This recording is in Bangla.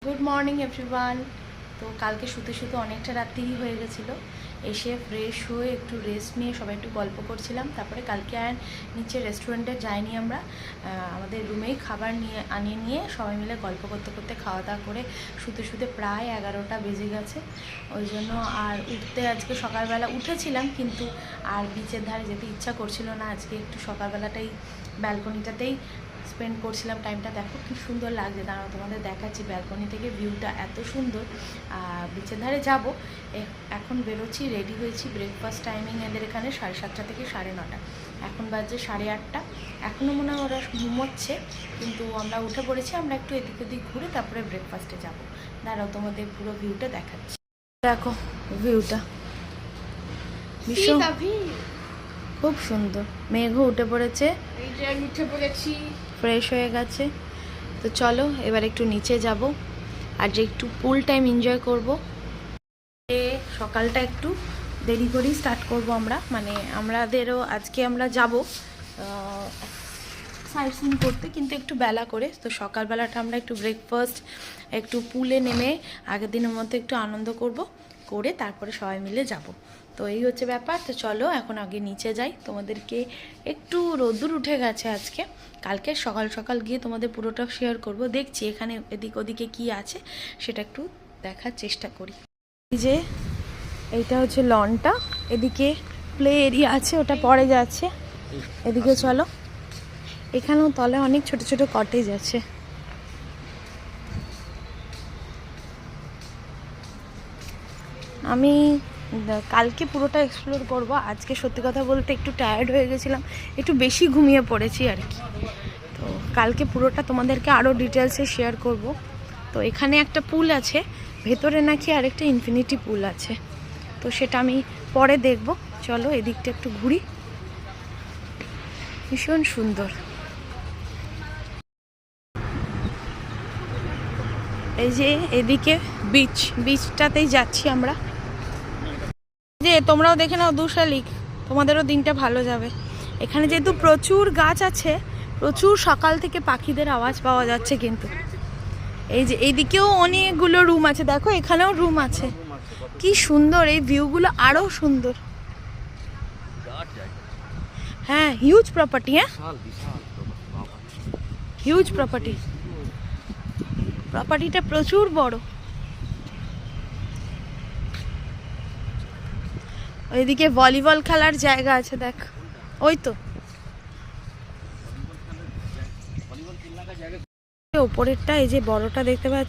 Good morning everyone. তো কালকে শুতে শুতে অনেকটা রাত্রিই হয়ে গেছিলো। এসে ফ্রেশ হয়ে একটু রেস্ট নিয়ে সবাই একটু গল্প করছিলাম। তারপরে কালকে আর নিচে রেস্টুরেন্টে যাইনি আমরা, আমাদের রুমেই খাবার নিয়ে সবাই মিলে গল্প করতে করতে খাওয়া দাওয়া করে শুতে শুতে প্রায় 11টা বেজে গেছে। ওই জন্য আর উঠতে আজকে সকালবেলা উঠেছিলাম, কিন্তু আর বিচের ধারে যেতে ইচ্ছা করছিল না। আজকে একটু সকালবেলাটাই ব্যালকনিটাতেই স্পেন্ড করছিলাম টাইমটা। দেখো কি সুন্দর লাগছে, দাঁড়াও তোমাদের দেখাচ্ছি। ব্যালকনি থেকে ভিউটা এত সুন্দর। বিচের ধারে যাব, এখন বেরোচ্ছি, রেডি হয়েছি। ব্রেকফাস্ট টাইমিং এদের এখানে 7:30 থেকে 9:30, এখন বাজে 8:30। এখনও মনে হয় ওরা ঘুমোচ্ছে, কিন্তু আমরা উঠে পড়েছি। আমরা একটু এদিক ওদিক ঘুরে তারপরে ব্রেকফাস্টে যাব। দাঁড়াও তোমাদের পুরো ভিউটা দেখাচ্ছি। দেখো ভিউটা ভীষণ খুব সুন্দর। মেঘও উঠে পড়েছে, ফ্রেশ হয়ে গেছে। তো চলো এবার একটু নিচে যাব, আর যে একটু পুল টাইম এনজয় করব। সকালটা একটু দেরি করেই স্টার্ট করব আমরা, মানে আমাদেরও আজকে আমরা যাব সাইট সিন করতে, কিন্তু একটু বেলা করে। তো সকালবেলাটা আমরা একটু ব্রেকফাস্ট, একটু পুলে নেমে আগের দিনের মধ্যে একটু আনন্দ করে তারপরে সবাই মিলে যাব। তো এই হচ্ছে ব্যাপার। তো চলো এখন আগে নিচে যাই। তোমাদেরকে একটু রোদ্দুর উঠে গেছে আজকে, কালকে সকাল সকাল গিয়ে তোমাদের পুরোটা শেয়ার করব। দেখছি এখানে এদিক ওদিকে কি আছে সেটা একটু দেখার চেষ্টা করি। এই যে এইটা হচ্ছে লনটা, এদিকে প্লে এরিয়া আছে, ওটা পরে যাচ্ছে। এদিকে চলো, এখানেও তলে অনেক ছোট ছোট কটেজ আছে। আমি কালকে পুরোটা এক্সপ্লোর করব। আজকে সত্যি কথা বলতে একটু টায়ার্ড হয়ে গেছিলাম, একটু বেশি ঘুমিয়ে পড়েছি আর কি। তো কালকে পুরোটা তোমাদেরকে আরও ডিটেলসে শেয়ার করব। তো এখানে একটা পুল আছে, ভেতরে নাকি আরেকটা ইনফিনিটি পুল আছে, তো সেটা আমি পরে দেখব। চলো এদিকটা একটু ঘুরি, ভীষণ সুন্দর। এই যে এদিকে বিচটাতেই যাচ্ছি আমরা। যে তোমরাও দেখে নাও দুশালিক, তোমাদেরও দিনটা ভালো যাবে। এখানে যেহেতু প্রচুর গাছ আছে, প্রচুর সকাল থেকে পাখিদের আওয়াজ পাওয়া যাচ্ছে। কিন্তু এই যে এইদিকেও অনেকগুলো রুম আছে, দেখো এখানেও রুম আছে। কি সুন্দর এই ভিউগুলো, আরো সুন্দর। হ্যাঁ হিউজ প্রপার্টি, হ্যাঁ হিউজ প্রপার্টিটা প্রচুর বড়। ওইদিকে ভলিবল খেলার জায়গা আছে, দেখ ওই তো ওপরেরটা, এই যে বড়টা দেখতে পাচ্ছি।